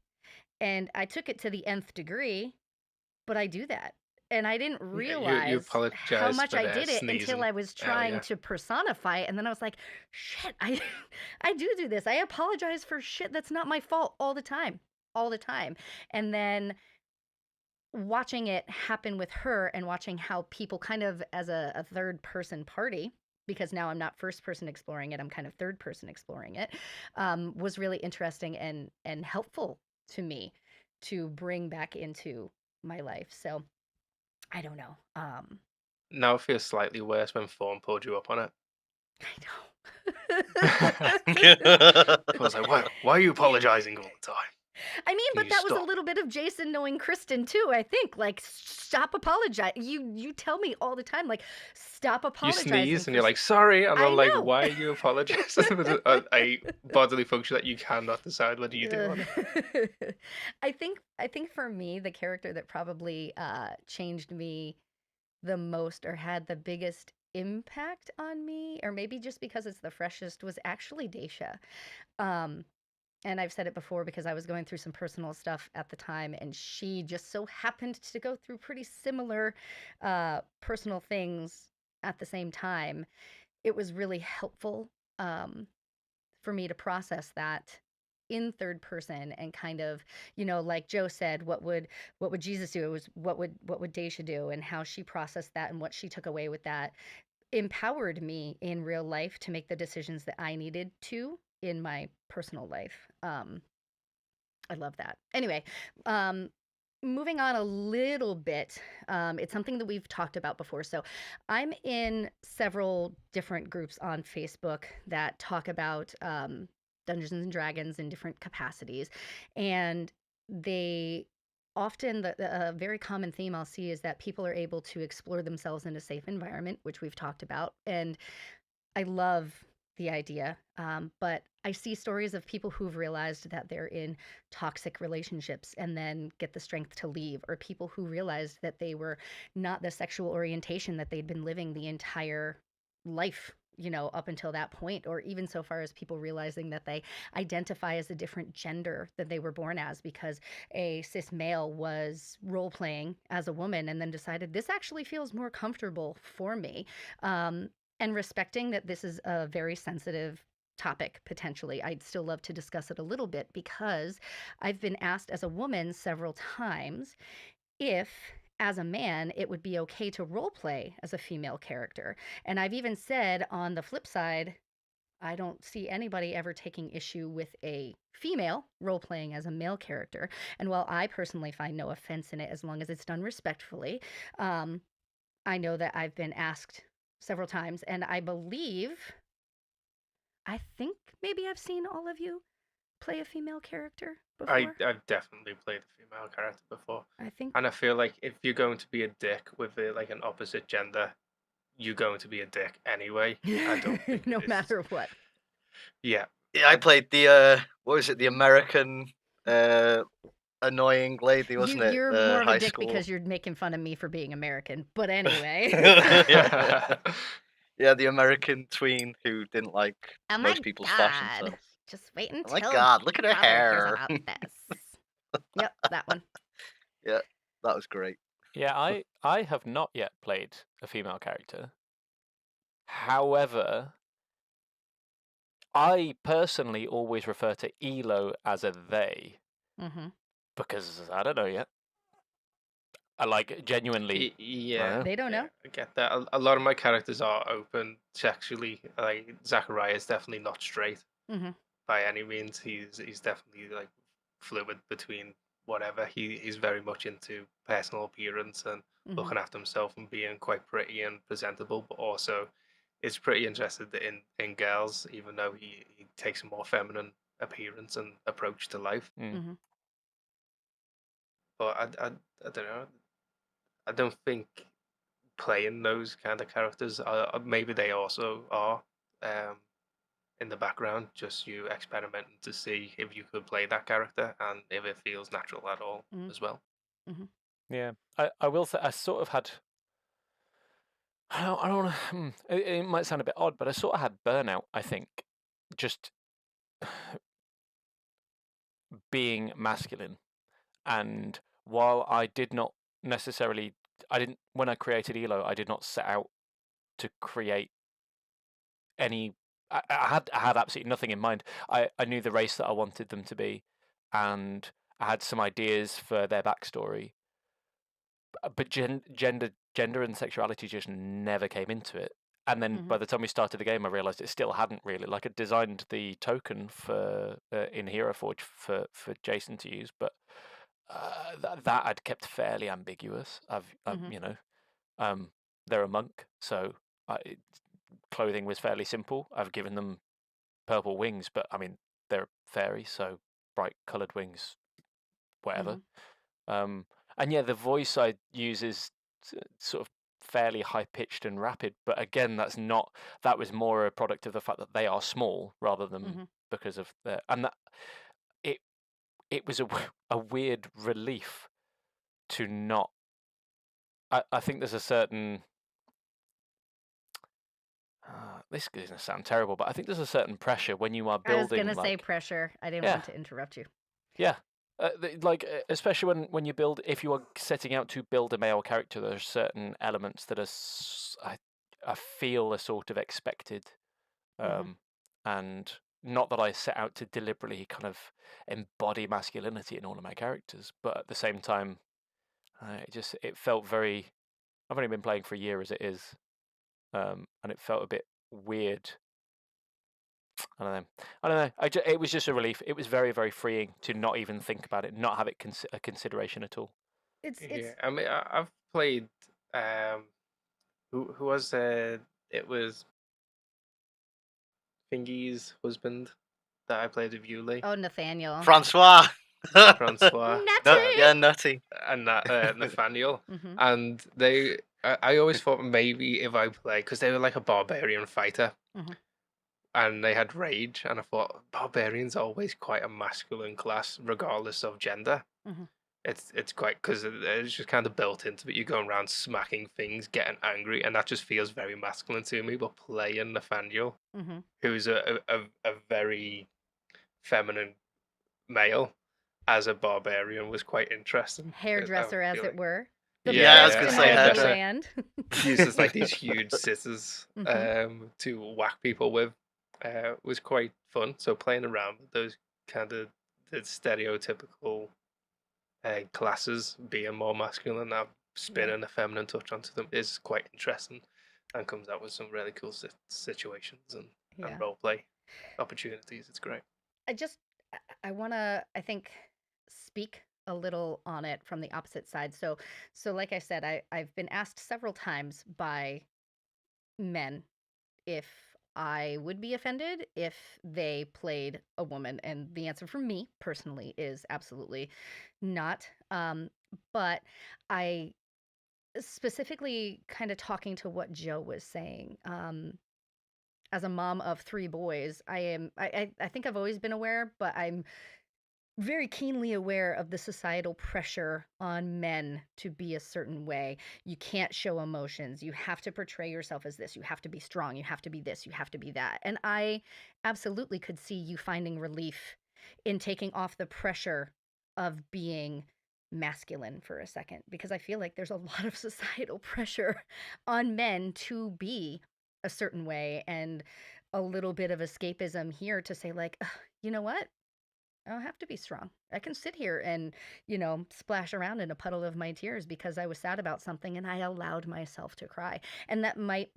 And I took it to the nth degree, but I do that. and I didn't You realize how apologized much for I the did it until sneezing I was trying earlier. to personify it, and then I was like, shit, I I do this. I apologize for shit that's not my fault all the time. All the time. And then watching it happen with her and watching how people kind of as a third person party, because now I'm not first person exploring it, I'm kind of third person exploring it, was really interesting and helpful to me to bring back into my life. So I don't know. Now it feels slightly worse when Fawn pulled you up on it. I know. I was like, why are you apologizing all the time? I mean, Can but you that was a stop? little bit of Jason knowing Kristin too, I think. Like, stop apologizing. You tell me all the time, like, stop You apologizing sneeze for and you're like, sorry, and I I'm like, know. why are you apologizing for a bodily function that you cannot decide whether you do or not? I think for me, the character that probably changed me the most or had the biggest impact on me, or maybe just because it's the freshest, was actually Daisha. Um, and I've said it before because I was going through some personal stuff at the time, and she just so happened to go through pretty similar personal things at the same time. It was really helpful um, for me to process that in third person and kind of, like Joe said, what would Jesus do? It was what would Daisha do, and how she processed that and what she took away with that empowered me in real life to make the decisions that I needed to in my personal life. I love that. Anyway, um, moving on a little bit, it's something that we've talked about before. So I'm in several different groups on Facebook that talk about Dungeons and Dragons in different capacities. And they often, the very common theme I'll see is that people are able to explore themselves in a safe environment, which we've talked about. And I love the idea, but I see stories of people who've realized that they're in toxic relationships and then get the strength to leave, or people who realized that they were not the sexual orientation that they'd been living the entire life, up until that point, or even so far as people realizing that they identify as a different gender than they were born as because a cis male was role playing as a woman and then decided this actually feels more comfortable for me. Um, and respecting that this is a very sensitive topic potentially. I'd still love to discuss it a little bit because I've been asked as a woman several times if as a man it would be okay to role play as a female character. And I've even said on the flip side, I don't see anybody ever taking issue with a female role playing as a male character. And while I personally find no offense in it as long as it's done respectfully, um, I know that I've been asked several times, and I think maybe I've seen all of you play a female character before. I've definitely played a female character before, I think. and I feel like if you're going to be a dick with like an opposite gender, you're going to be a dick anyway. I don't think No it's- matter what. Yeah, Yeah, I played the what was it? The American annoying lady, wasn't it? You're more of a High dick school. because you're making fun of me for being American. But anyway. Yeah, the American tween who didn't like Oh my most people's fashion God. sense. Just wait until Oh my God, look at her Brother hears hair. about this. Yep, that one. Yeah, that was great. Yeah, I have not yet played a female character. However, I personally always refer to Elo as a they Mm-hmm. because I don't know yet. I like genuinely. Yeah, They don't know. I get that. A lot of my characters are open sexually. Like Zachariah is definitely not straight Mm-hmm. by any means. He's definitely like fluid between whatever. He's very much into personal appearance and Mm-hmm. looking after himself and being quite pretty and presentable, but also is pretty interested in girls, even though he takes a more feminine appearance and approach to life. Mm-hmm. But I don't know. I don't think playing those kind of characters maybe they also are um, in the background, just you experimenting to see if you could play that character and if it feels natural at all as well. Mm-hmm. Yeah, I will say I sort of had. I don't know. It might sound a bit odd, but I sort of had burnout. I think just being masculine, and while I did not necessarily, when I created Elo, I did not set out to create any. I had absolutely nothing in mind. I knew the race that I wanted them to be, and I had some ideas for their backstory, but gender and sexuality just never came into it. And then by the time we started the game, I realized it still hadn't really. Like, I designed the token for in Hero Forge for Jason to use, but that I'd kept fairly ambiguous. They're a monk, so clothing was fairly simple. I've given them purple wings, but I mean, they're fairy, so bright coloured wings, whatever. And yeah, the voice I use is sort of fairly high pitched and rapid, but again, that was more a product of the fact that they are small rather than because of their, and that it was a weird relief to not. I think there's a certain. This is going to sound terrible, but I think there's a certain pressure when you are building. I was going to say pressure. I didn't want to interrupt you. Yeah. Especially when you build, if you are setting out to build a male character, there are certain elements that I feel are sort of expected. And not that I set out to deliberately kind of embody masculinity in all of my characters, but at the same time, it felt very. I've only been playing for a year as it is, and it felt a bit weird. I don't know. It was just a relief. It was very, very freeing to not even think about it, not have it a consideration at all. Yeah, I mean, I've played. Who was it was Fingy's husband that I played with Yuli. Oh, Nathaniel. Francois. Francois. Nutty. And Nathaniel. And I always thought maybe if I play, because they were like a barbarian fighter, and they had rage, and I thought barbarians are always quite a masculine class, regardless of gender. It's quite, because it's just kind of built into it. You're going around smacking things, getting angry, and that just feels very masculine to me. But playing Nathaniel, who's a very feminine male as a barbarian, was quite interesting. Hairdresser, as it were. I was gonna say hairdresser. Uses like these huge scissors to whack people with. Was quite fun. So playing around with those kind of the stereotypical classes being more masculine and now spinning a feminine touch onto them is quite interesting, and comes out with some really cool situations and role play opportunities. It's great. I want to, I think, speak a little on it from the opposite side. So like I said, I've been asked several times by men if I would be offended if they played a woman, and the answer for me personally is absolutely not. But I specifically kind of talking to what Joe was saying. As a mom of 3 boys, I think I've always been aware, but I'm very keenly aware of the societal pressure on men to be a certain way. You can't show emotions. You have to portray yourself as this. You have to be strong. You have to be this. You have to be that. And I absolutely could see you finding relief in taking off the pressure of being masculine for a second, because I feel like there's a lot of societal pressure on men to be a certain way, and a little bit of escapism here to say, like, you know what? I don't have to be strong. I can sit here and, splash around in a puddle of my tears because I was sad about something and I allowed myself to cry. And that may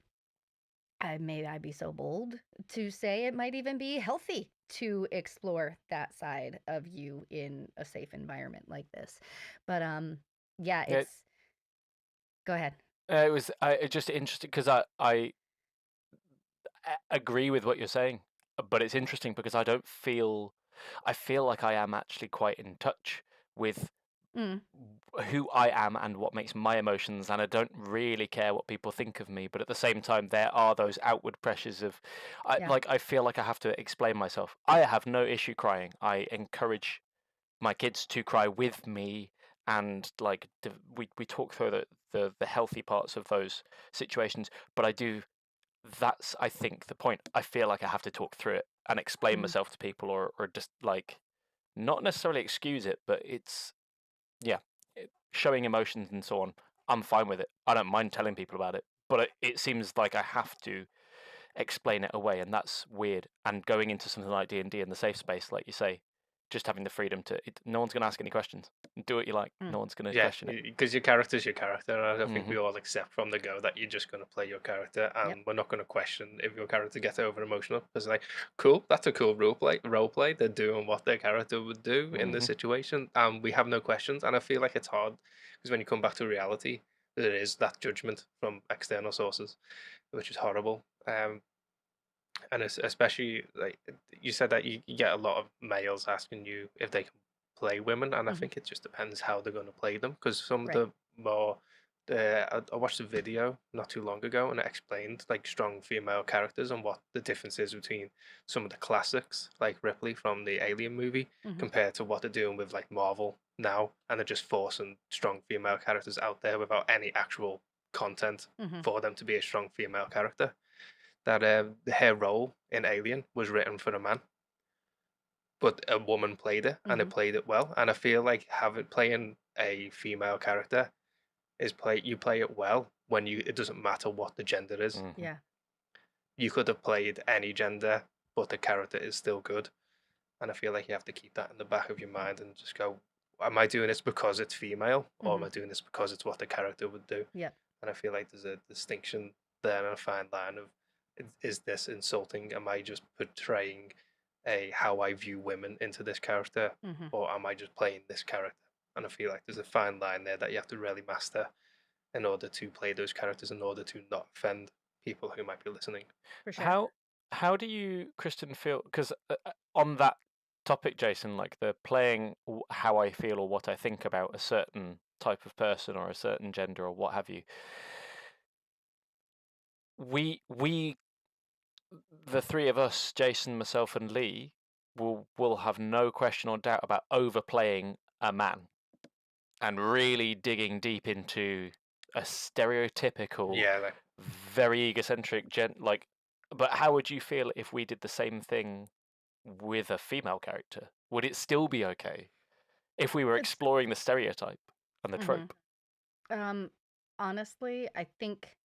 I be so bold to say it might even be healthy to explore that side of you in a safe environment like this. But it's go ahead. It was just interesting because I agree with what you're saying, but it's interesting because I feel like I am actually quite in touch with who I am and what makes my emotions, and I don't really care what people think of me. But at the same time, there are those outward pressures of, I feel like I have to explain myself. I have no issue crying. I encourage my kids to cry with me, and we talk through the healthy parts of those situations. But that's, I think, the point. I feel like I have to talk through it and explain myself to people, or just not necessarily excuse it, but it's showing emotions and so on. I'm fine with it. I don't mind telling people about it, but it seems like I have to explain it away, and that's weird. And going into something like D&D in the safe space, like you say, just having the freedom to, no one's going to ask any questions. Do what you like. No one's going to Yeah, question it. because your character's your character, and I think we Mhm. all accept from the go that you're just going to play your character, and Yep. we're not going to question if your character gets over emotional. Because like, cool, that's a cool role play. They're doing what their character would do in this Mhm. situation, and we have no questions. And I feel like it's hard because when you come back to reality, there is that judgment from external sources, which is horrible. And it's especially like you said that you get a lot of males asking you if they can play women, and I Mhm. think it just depends how they're going to play them. Because some of Right. the more I watched a video not too long ago, and it explained like strong female characters and what the difference is between some of the classics like Ripley from the Alien movie Mhm. compared to what they're doing with like Marvel now, and they're just forcing strong female characters out there without any actual content Mhm. for them to be a strong female character. That her role in Alien was written for a man, but a woman played it, and it Mhm. played it well. And I feel like playing a female character is you play it well when it doesn't matter what the gender is. Mhm. Yeah. You could have played any gender, but the character is still good. And I feel like you have to keep that in the back of your mind and just go, am I doing this because it's female, or am Mhm. I doing this because it's what the character would do? Yep. And I feel like there's a distinction there and a fine line of, is this insulting? Am I just portraying how I view women into this character, Mhm. or am I just playing this character? And I feel like there's a fine line there that you have to really master in order to play those characters, in order to not offend people who might be listening. For sure. How do you, Kristen, feel? Because on that topic, Jason, like the playing how I feel or what I think about a certain type of person or a certain gender or what have you. We the three of us, Jason, myself, and Lee, will have no question or doubt about overplaying a man and really digging deep into a stereotypical, Yeah, like, very egocentric like. But how would you feel if we did the same thing with a female character? Would it still be okay if we were It's exploring the stereotype and the Mhm. trope? Honestly, I think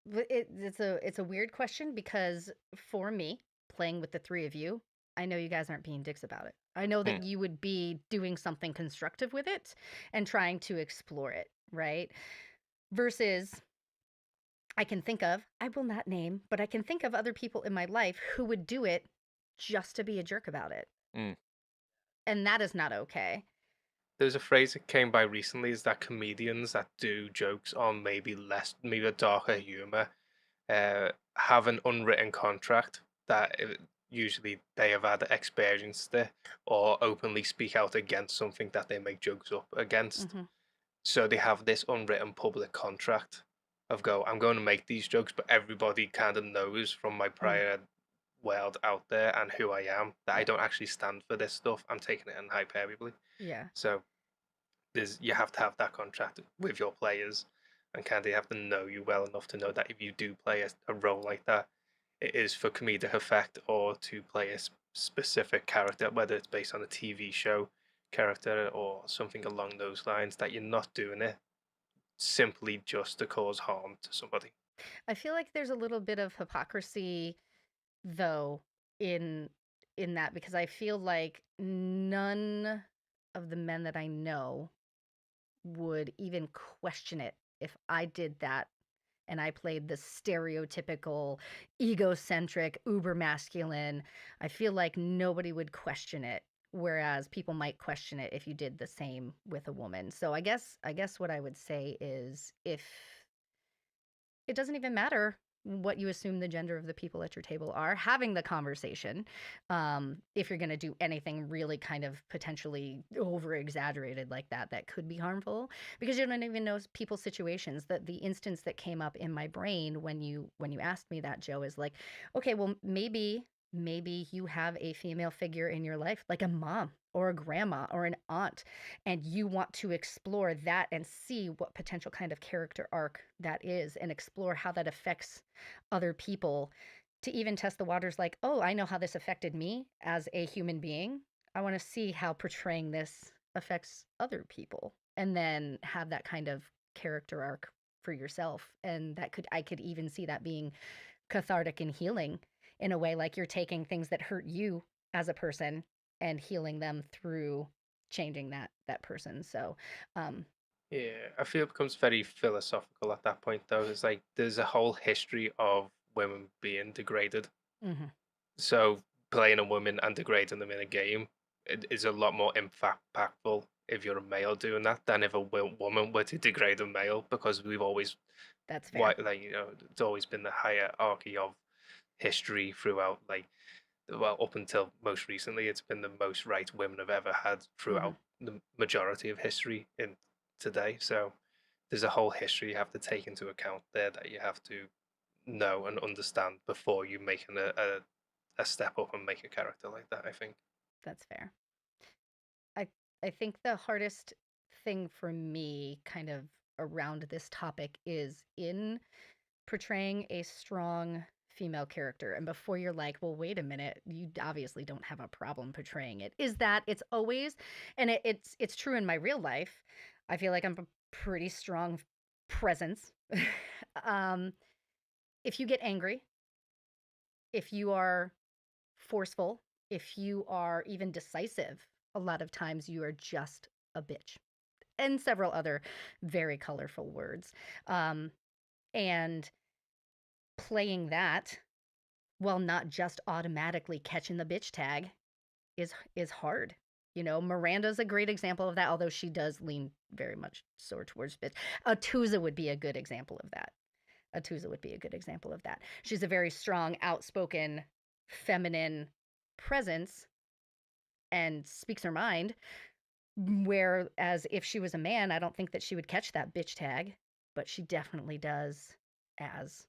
it's a weird question because for me, playing with the three of you, I know you guys aren't being dicks about it. I know Hmm. that you would be doing something constructive with it and trying to explore it, right? Versus I will not name, but I can think of other people in my life who would do it just to be a jerk about it. Mm. And that is not okay. there's a phrase that came by recently is that comedians that do jokes on maybe a darker humor, have an unwritten contract that usually they have either experienced it or openly speak out against something that they make jokes up against. Mhm. So they have this unwritten public contract of I'm going to make these jokes, but everybody kind of knows from my prior world out there and who I am that I don't actually stand for this stuff. I'm taking it in hyperbole. Yeah. So you have to have that contract with your players, and kind of have to know you well enough to know that if you do play a role like that, it is for comedic effect or to play a specific character, whether it's based on a TV show character or something along those lines. That you're not doing it simply just to cause harm to somebody. I feel like there's a little bit of hypocrisy though in that because I feel like none of the men that I know would even question it if I did that and I played the stereotypical egocentric uber masculine. I feel like nobody would question it, whereas people might question it if you did the same with a woman. So I guess what I would say is if it doesn't even matter what you assume the gender of the people at your table are, having the conversation, if you're going to do anything really kind of potentially over exaggerated like that, that could be harmful because you don't even know people's situations. That the instance that came up in my brain when you asked me that, Joe, is like, okay, well, maybe you have a female figure in your life, like a mom or a grandma or an aunt, and you want to explore that and see what potential kind of character arc that is and explore how that affects other people, to even test the waters like, oh, I know how this affected me as a human being. I want to see how portraying this affects other people. and then have that kind of character arc for yourself. And I could even see that being cathartic and healing in a way, like you're taking things that hurt you as a person and healing them through changing that person. So Yeah, I feel it becomes very philosophical at that point, though. It's like there's a whole history of women being degraded. mhm. So playing a woman and degrading them in a game is a lot more impactful if you're a male doing that than if a woman were to degrade a male, because we've always, That's fair. like, it's always been the hierarchy of history throughout, like, well, up until most recently, it's been the most rights women have ever had throughout the majority of history in today. So there's a whole history you have to take into account there that you have to know and understand before you making a step up and make a character like that, I think. That's fair. I think the hardest thing for me kind of around this topic is in portraying a strong female character. And before you're like, well, wait a minute, you obviously don't have a problem portraying it, is that it's always, and it's true in my real life. I feel like I'm a pretty strong presence. um, if you get angry, if you are forceful, if you are even decisive, a lot of times you are just a bitch. And several other very colorful words. And playing that while not just automatically catching the bitch tag is hard. You know, Miranda's a great example of that, although she does lean very much sort towards bitch. Atuza would be a good example of that. Atuza would be a good example of that. She's a very strong, outspoken, feminine presence and speaks her mind. Whereas if she was a man, I don't think that she would catch that bitch tag, but she definitely does as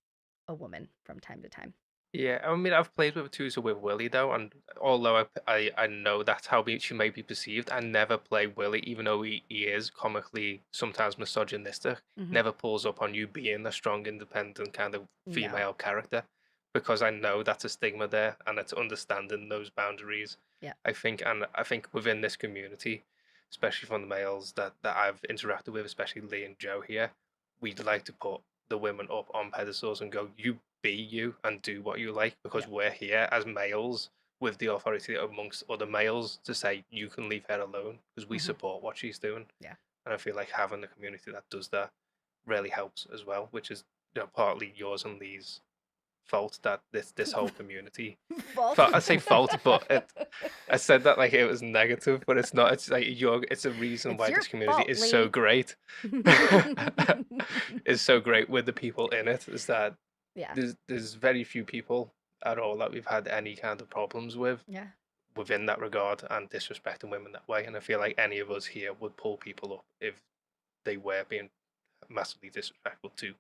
a woman from time to time. Yeah, I mean, I've played with Tusa with Willie though, and although I know that's how she may be perceived, I never play Willie, even though he is comically sometimes misogynistic. Mhm. Never pulls up on you being a strong, independent kind of No. female character, because I know that's a stigma there, and it's understanding those boundaries. Yeah. I think within this community, especially from the males that I've interacted with, especially Lee and Joe here, we'd like to put the women up on pedestals and go, you be you and do what you like, because Yeah. we're here as males with the authority amongst other males to say you can leave her alone because we Mhm. support what she's doing. Yeah. And I feel like having a community that does that really helps as well, which is partly yours and Lee's fault that this whole community. Fault. I say fault, but I said that like it was negative, but it's not. It's like it's a reason It's why your this community fault, is Lee. so great. Is so great with the people in it. Is that Yeah. there's very few people at all that we've had any kind of problems with Yeah. within that regard and disrespecting women that way. And I feel like any of us here would pull people up if they were being massively disrespectful to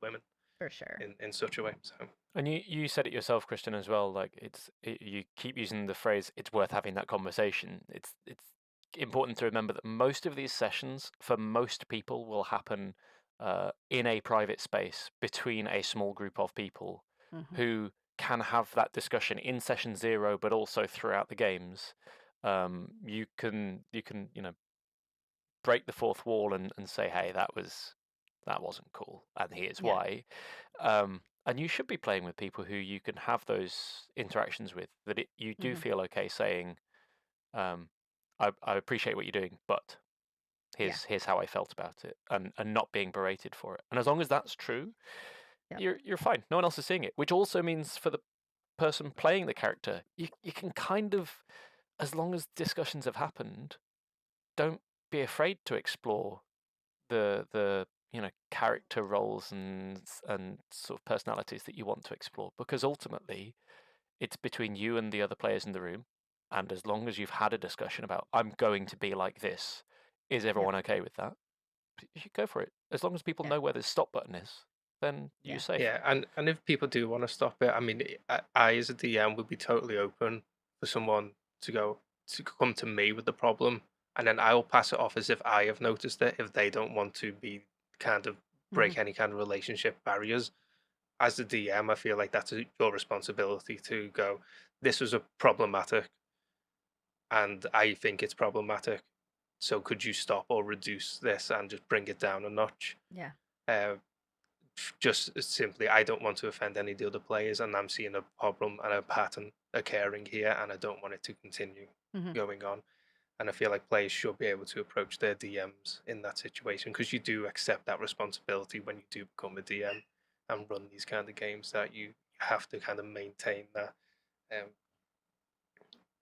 women For sure. in such a way. So And you said it yourself, Kristen, as well. Like you keep using the phrase "it's worth having that conversation." It's important to remember that most of these sessions, for most people, will happen in a private space between a small group of people Mhm. who can have that discussion in session 0, but also throughout the games. You can break the fourth wall and say, "Hey, that wasn't cool," and here's Yeah. why. And you should be playing with people who you can have those interactions with. That you do Mhm. feel okay saying, "I appreciate what you're doing, but Yeah. here's how I felt about it," and not being berated for it. And as long as that's true, Yep. you're fine. No one else is seeing it. Which also means for the person playing the character, you can kind of, as long as discussions have happened, don't be afraid to explore the character roles and sort of personalities that you want to explore, because ultimately it's between you and the other players in the room, and as long as you've had a discussion about I'm going to be like this, is everyone okay with that? You should go for it. As long as people Yeah. know where the stop button is, then Yeah. you're safe. yeah, and if people do want to stop it, I mean, I as a DM would be totally open for someone to come to me with the problem, and then I will pass it off as if I have noticed it if they don't want to be kind of break any kind of relationship barriers. As the DM, I feel like that's your responsibility to go, this was a problematic, and I think it's problematic. So could you stop or reduce this and just bring it down a notch? Yeah. Just simply, I don't want to offend any of the other players, and I'm seeing a problem and a pattern occurring here, and I don't want it to continue going on. And I feel like players should be able to approach their DMs in that situation, because you do accept that responsibility when you do become a DM and run these kind of games, that you have to kind of maintain that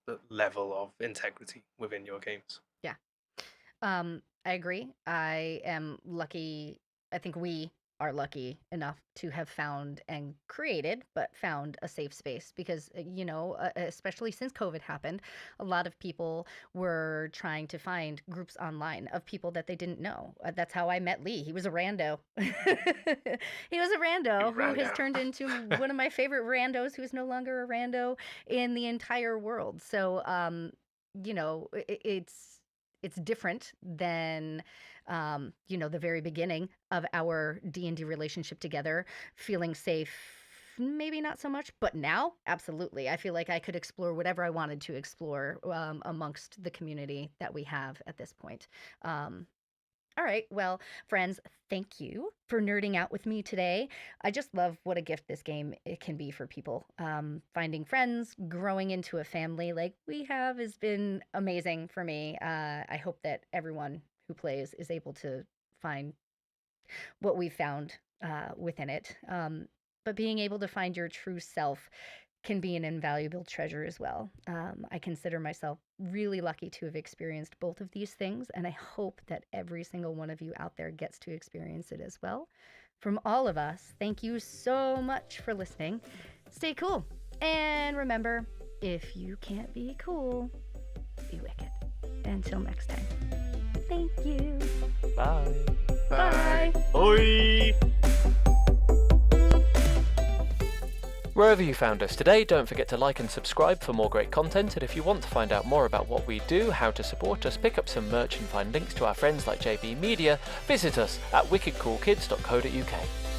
the level of integrity within your games. Yeah. I agree. I am lucky. I think we are lucky enough to have found and created, but found a safe space because, especially since COVID happened, a lot of people were trying to find groups online of people that they didn't know. That's how I met Lee. He was a rando. He was a rando who has turned into one of my favorite randos who is no longer a rando in the entire world. So, it's different than the very beginning of our D&D relationship together, feeling safe, maybe not so much, but now, absolutely. I feel like I could explore whatever I wanted to explore amongst the community that we have at this point. All right, well, friends, thank you for nerding out with me today. I just love what a gift this game it can be for people. Finding friends, growing into a family like we have has been amazing for me. I hope that everyone who plays is able to find what we found within it. But being able to find your true self can be an invaluable treasure as well. I consider myself really lucky to have experienced both of these things, and I hope that every single one of you out there gets to experience it as well. From all of us, thank you so much for listening. Stay cool, and remember, if you can't be cool, be wicked. Until next time, thank you. Bye. Bye. Oi! Wherever you found us today, don't forget to like and subscribe for more great content, and if you want to find out more about what we do, how to support us, pick up some merch and find links to our friends like JB Media, visit us at wickedcoolkids.co.uk.